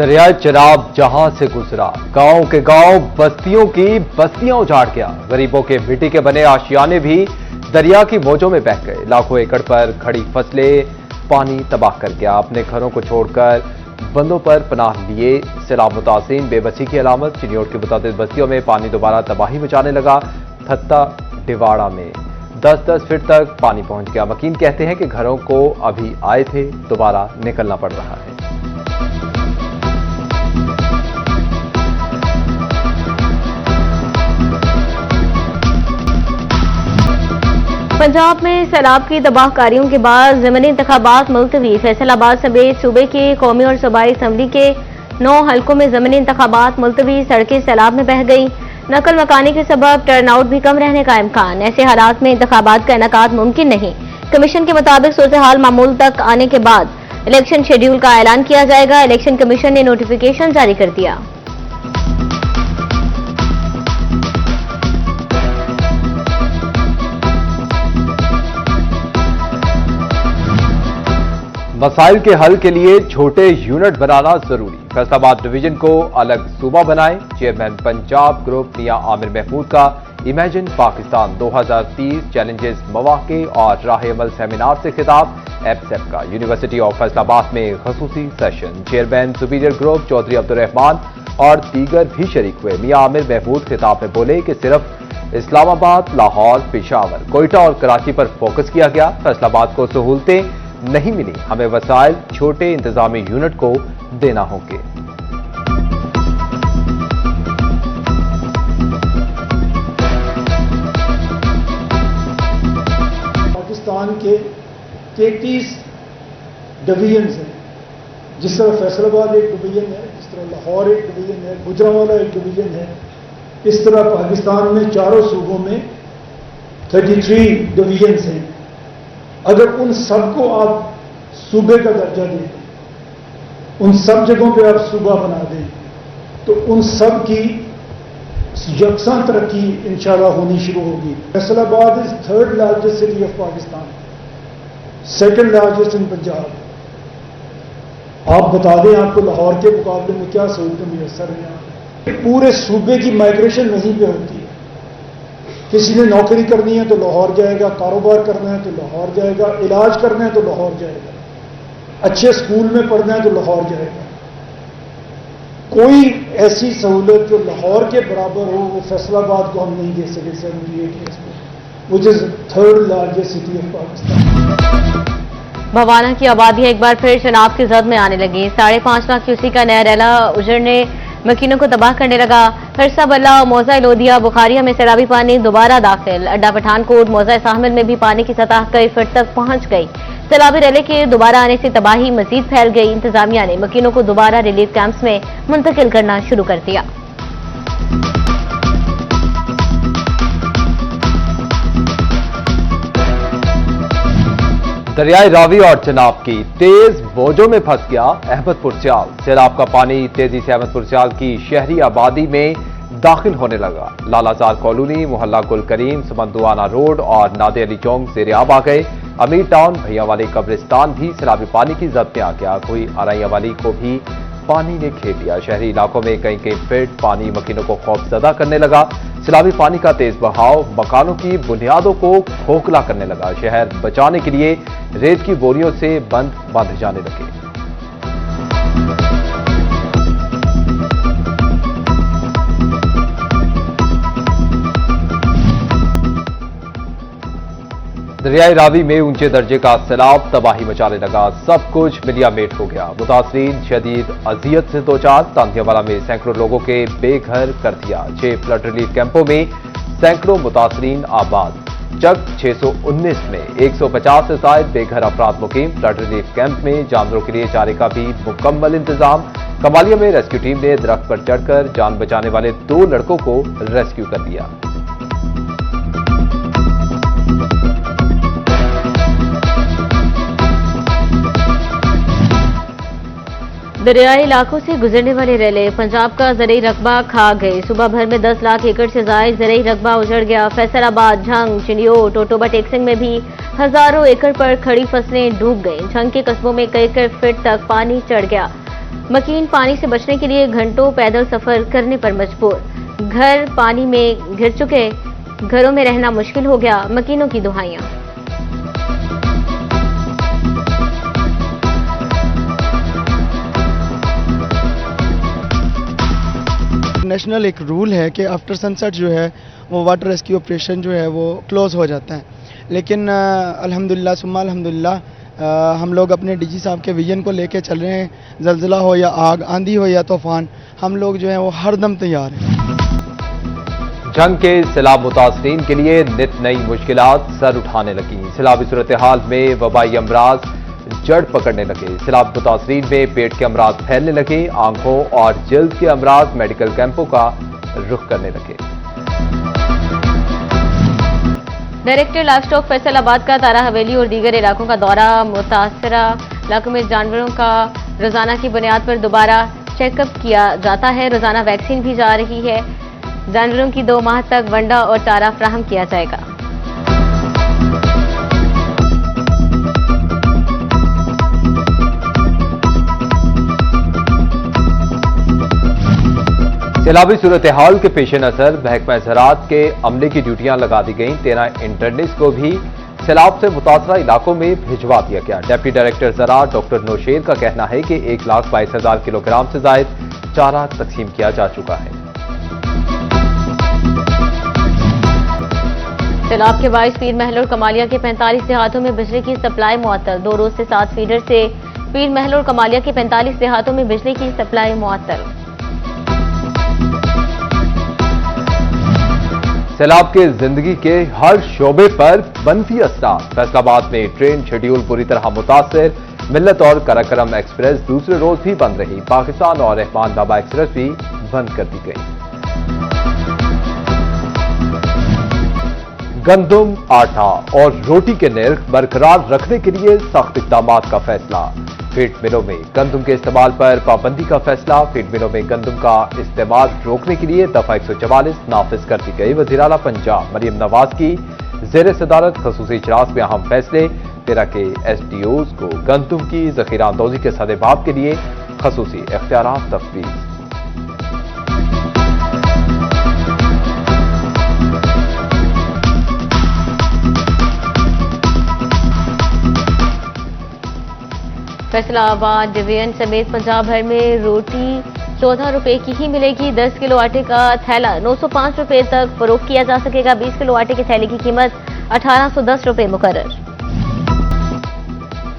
दरियाई चनाब जहां से गुजरा, गांव के गांव, बस्तियों की बस्तियां उजाड़ गया। गरीबों के मिट्टी के बने आशियाने भी दरिया की मौजों में बह गए। लाखों एकड़ पर खड़ी फसलें पानी तबाह कर गया। अपने घरों को छोड़कर बंदों पर पनाह लिए सैलाब मुतासिरीन बेबसी की अलामत। चिन्योट की मुताबिक बस्तियों में पानी दोबारा तबाही मचाने लगा। थत्ता डिवाड़ा में 10-10 फीट तक पानी पहुंच गया। मकीन कहते हैं कि घरों को अभी आए थे, दोबारा निकलना पड़ रहा है। पंजाब में सैलाब की तबाहकारियों के बाद ज़मीनी इंतखाबात मुलतवी। फैसलाबाद समेत सूबे के कौमी और सूबाई असम्बली के 9 हलकों में ज़मीनी इंतखाबात मुलतवी। सड़कें सैलाब में बह गई। नकल मकानी के सबब टर्नआउट भी कम रहने का इम्कान। ऐसे हालात में इंतखाबात का इनेकाद मुमकिन नहीं। कमीशन के मुताबिक सूरत हाल मामूल तक आने के बाद इलेक्शन शेड्यूल का ऐलान किया जाएगा। इलेक्शन कमीशन ने नोटिफिकेशन जारी कर दिया। मसाइल के हल के लिए छोटे यूनिट बनाना जरूरी। फैसलाबाद डिवीजन को अलग सूबा बनाएं। चेयरमैन पंजाब ग्रुप मियां आमिर महमूद का इमेजिन पाकिस्तान 2030 चैलेंजेस मौके और राह अमल सेमिनार से खिताब। एफसेप का यूनिवर्सिटी ऑफ फैसलाबाद में खसूसी session. Chairman Superior Group Chaudhry Abdul Rahman और दीगर भी शरीक हुए। मियां आमिर महमूद खिताब में बोले कि सिर्फ इस्लामाबाद, लाहौर, पेशावर, कोयटा और कराची पर फोकस किया गया। फैसलाबाद को सहूलतें नहीं मिली, हमें वसाइल छोटे इंतजामी यूनिट को देना होंगे। पाकिस्तान के 33 डिवीजन हैं। जिस तरह फैसलाबाद एक डिवीजन है, जिस तरह लाहौर एक डिवीजन है, गुजरांवाला एक डिवीजन है, इस तरह पाकिस्तान में चारों सूबों में 33 डिवीजन हैं। अगर उन सबको आप सूबे का दर्जा दें, उन सब जगहों पे आप सूबा बना दें, तो उन सब की यकसां तरक्की इंशाल्लाह होनी शुरू होगी। Faisalabad is 3rd largest city of Pakistan, 2nd largest in Punjab. आप बता दें आपको लाहौर के मुकाबले में क्या सहूलतें मुयसर हैं। पूरे सूबे की माइग्रेशन वहीं पे होती है। किसी ने नौकरी करनी है तो लाहौर जाएगा, कारोबार करना है तो लाहौर जाएगा, इलाज करना है तो लाहौर जाएगा, अच्छे स्कूल में पढ़ना है तो लाहौर जाएगा। कोई ऐसी सहूलत जो लाहौर के बराबर हो वो फैसलाबाद को हम नहीं दे सके 78 ईयर्स में, which is 3rd largest city of Pakistan. Bawana की आबादी एक बार फिर चनाब की जद में आने लगी। 5.5 लाख क्यूसेक का नया रैला उजड़ने मकीनों को तबाह करने लगा। हरसा बल्ला, मौजा लोधिया, बुखारिया में सैलाबी पानी दोबारा दाखिल। अड्डा पठानकोट, मौजा साहमिल में भी पानी की सतह कई फीट तक पहुंच गई। सैलाबी रैले के दोबारा आने से तबाही मजीद फैल गई। इंतजामिया ने मकीनों को दोबारा रिलीफ कैंप्स में मुंतकिल करना शुरू कर दिया। दरियाई रावी और चनाब की तेज मौजों में फंस गया अहमदपुर सियाल। सैलाब का पानी तेजी से अहमदपुर सियाल की शहरी आबादी में दाखिल होने लगा। लालाजार कॉलोनी, मोहल्ला गुल करीम, समंदुआना रोड और नादे अली चौक ज़ेर-ए-आब आ गए। अमीर टाउन, भैयावाली कब्रिस्तान भी सैलाबी पानी की जद में आ गया। कोई आरैयावाली को भी पानी ने घेर लिया। शहरी इलाकों में कई कई फीट पानी मकीनों को खौफजदा करने लगा। सैलाबी पानी का तेज बहाव मकानों की बुनियादों को खोखला करने लगा। शहर बचाने के लिए रेत की बोरियों से बंद बांधे जाने लगे। दरियाई रावी में ऊंचे दर्जे का सैलाब तबाही मचाने लगा। सब कुछ मिलिया मेट हो गया। मुतासरीन शदीद अजियत से दो चार। तांतियावाला में सैकड़ों लोगों के बेघर कर दिया। 6 फ्लड रिलीफ कैंपों में सैकड़ों मुतासरीन आबाद। चक 619 में 150 से ज्यादा बेघर अफराद मुकीम। फ्लड रिलीफ कैंप में जानवरों के लिए चारे का भी मुकम्मल इंतजाम। कमालिया में रेस्क्यू टीम ने दरख्त पर चढ़कर जान बचाने वाले 2 लड़कों को रेस्क्यू कर लिया। दरियाई इलाकों से गुजरने वाले रेले पंजाब का ज़रई रकबा खा गए। सुबह भर में 10 लाख एकड़ से ज्यादा ज़रई रकबा उजड़ गया। फैसलाबाद, झंग, चिन्योट, टोटोबा, टेक्सिंग में भी हजारों एकड़ पर खड़ी फसलें डूब गईं। झंग के कस्बों में कई फीट तक पानी चढ़ गया। मकीन पानी से बचने के लिए घंटों पैदल सफर करने पर मजबूर। घर पानी में घिर चुके, घरों में रहना मुश्किल हो गया। मकीनों की दुहाइयां। नेशनल एक रूल है कि आफ्टर सनसेट जो है वो वाटर रेस्क्यू ऑपरेशन जो है वो क्लोज हो जाता है, लेकिन अल्हम्दुलिल्लाह सुम्मा अल्हम्दुलिल्लाह हम लोग अपने डीजी साहब के विजन को लेके चल रहे हैं। जलजिला हो या आग, आंधी हो या तूफान, हम लोग जो है वो हरदम तैयार हैं। जंग के सैलाब मुतासरीन के लिए नित नई मुश्किलात सर उठाने लगी। सैलाबी सूरत हाल में वबाई अमराज जड़ पकड़ने लगे। सैलाब मुतासरीन में पेट के अमराज फैलने लगे। आंखों और जल्द के अमराज मेडिकल कैंपों का रुख करने लगे। डायरेक्टर लाइवस्टॉक फैसलाबाद का तारा हवेली और दीगर इलाकों का दौरा। मुतासरा इलाकों में जानवरों का रोजाना की बुनियाद पर दोबारा चेकअप किया जाता है। रोजाना वैक्सीन भी जा रही है। जानवरों की 2 माह तक वंडा और चारा फ्राहम किया जाएगा। सैलाबी सूरत हाल के पेश नजर महकमा ज़राअत के अमले की ड्यूटियां लगा दी गईं। 13 इंटर्निस्ट को भी सैलाब से मुतासरा इलाकों में भिजवा दिया गया। डिप्टी डायरेक्टर ज़राअत डॉक्टर नौशेर का कहना है कि 1,22,000 किलोग्राम से जायद चारा तकसीम किया जा चुका है। सैलाब के बाइस पीर महल और कमालिया के 45 देहातों में बिजली की सप्लाई मुअत्तल। 2 रोज से 7 फीडर से पीर महल और कमालिया के 45 देहातों में बिजली की सप्लाई मुअत्तल। सैलाब के जिंदगी के हर शोबे पर मनफी असरात। फैसलाबाद में ट्रेन शेड्यूल पूरी तरह मुतासर। मिल्लत और कराकरम एक्सप्रेस दूसरे रोज भी बंद रही। पाकिस्तान और रहमान बाबा एक्सप्रेस भी बंद कर दी गई। गंदम, आटा और रोटी के निर्ख बरकरार रखने के लिए सख्त इक़दाम का फैसला। फीड मिलों में गंदम के इस्तेमाल पर पाबंदी का फैसला। फीड मिलों में गंदम का इस्तेमाल रोकने के लिए दफा 144 नाफिज कर दी गई। वज़ीर आला पंजाब मरियम नवाज की ज़ेर सदारत खसूसी इजलास में अहम फैसले। 13 के SDOs को गंदम की ज़ख़ीरा अंदोज़ी के सदेबाब के लिए खसूसी इख्तियारात तफवीज़। फैसलाबाद डिवीजन समेत पंजाब भर में रोटी 14 रुपए की ही मिलेगी। 10 किलो आटे का थैला 905 रुपए तक फरोख्त किया जा सकेगा। 20 किलो आटे के थैले की कीमत 1810 रुपए मुकर्रर।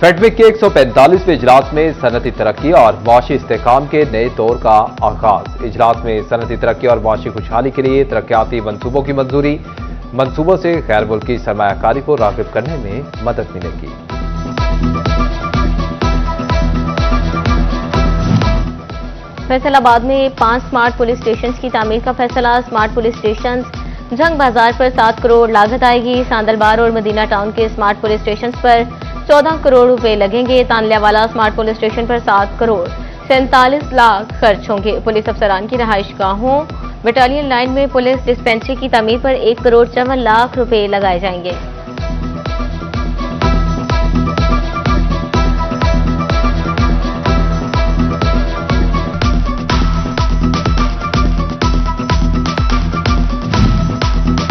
फेडमिक के 145वें इजलास में सनती तरक्की और मुआशी इस्तेहकाम के नए दौर का आगाज। इजलास में सनती तरक्की और मुआशी खुशहाली के लिए तरक्याती मंसूबों की मंजूरी। मंसूबों से गैर मुल्की सरमायाकारी को राग़िब करने में मदद मिलेगी। फैसलाबाद में 5 स्मार्ट पुलिस स्टेशन की तामीर का फैसला। स्मार्ट पुलिस स्टेशन जंग बाजार पर 7 करोड़ लागत आएगी। सांदलबार और मदीना टाउन के स्मार्ट पुलिस स्टेशन पर 14 करोड़ रुपए लगेंगे। तानलियावाला स्मार्ट पुलिस स्टेशन पर 7 करोड़ 47 लाख खर्च होंगे। पुलिस अफसरान की रहाइश गाहों बटालियन लाइन में पुलिस डिस्पेंसरी की तामीर पर 1 करोड़ 54 लाख रुपए लगाए जाएंगे।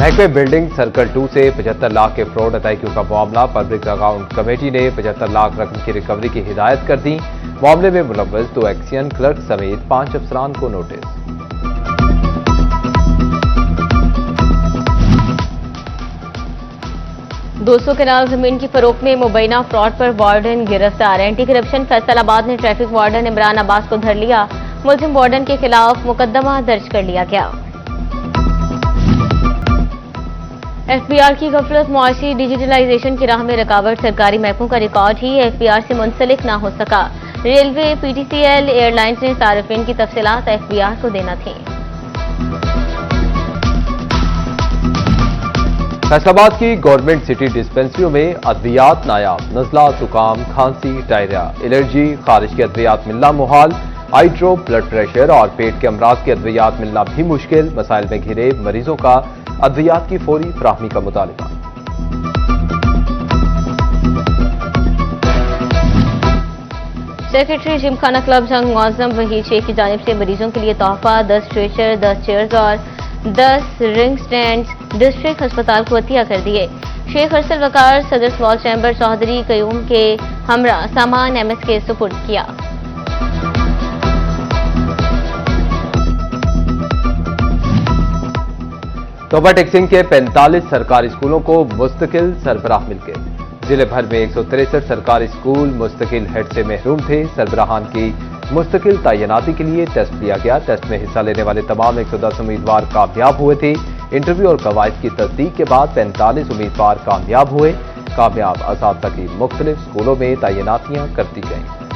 महकमे बिल्डिंग सर्कल 2 से 75 लाख के फ्रॉड अदायगियों का मामला। पब्लिक अकाउंट कमेटी ने 75 लाख रकम की रिकवरी की हिदायत कर दी। मामले में मुलव्वस 2 एक्सियन क्लर्क समेत 5 अफसरान को नोटिस। $200 कनाल जमीन की फरोख्त में मुबैना फ्रॉड पर वार्डन गिरफ्तार। एंटी करप्शन फैसलाबाद ने ट्रैफिक वार्डन इमरान अब्बास को धर लिया। मुलजिम वार्डन के खिलाफ मुकदमा दर्ज कर लिया गया। FBR की गफलत मुआशी डिजिटलाइजेशन की राह में रुकावट। सरकारी महकमों का रिकॉर्ड ही FBR से मुंसलिक ना हो सका। रेलवे, PTCL, एयरलाइंस ने सार्फिन की तफसीलात FBR को देना थी। फैसलाबाद की गवर्नमेंट सिटी डिस्पेंसरियों में अद्वियात नायाब। नजला, जुकाम, खांसी, डायरिया, एलर्जी, खारिज के अद्वियात मिलना मुहाल। आई ड्रॉप, ब्लड प्रेशर और पेट के अमराज के अद्वियात मिलना भी मुश्किल। मसाइल में घिरे मरीजों का अद्वियात की फौरी फराहमी का मुतालबा। सेक्रेटरी जिमखाना क्लब जंग मुआज्जम वहीद शेख की जानिब से मरीजों के लिए तोहफा 10 स्ट्रेचर, 10 चेयर्स और 10 रिंग स्टैंड डिस्ट्रिक्ट अस्पताल को अतिया कर दिए। शेख अरसल वकार सदर स्मॉल चैम्बर चौधरी कयूम के हमरा सामान एमएस के सुपुर्द किया। तोबा टेक्सिंग के 45 सरकारी स्कूलों को मुस्तकिल सरबराह मिल गए। जिले भर में 163 सरकारी स्कूल मुस्तकिल हेड से महरूम थे। सरबराहान की मुस्तकिल तैनाती के लिए टेस्ट लिया गया। टेस्ट में हिस्सा लेने वाले तमाम 110 उम्मीदवार कामयाब हुए थे। इंटरव्यू और कवायद की तस्दीक के बाद 45 उम्मीदवार कामयाब हुए। कामयाब असातिज़ा की मुख्तलिफ स्कूलों में तैनातियां करती गईं।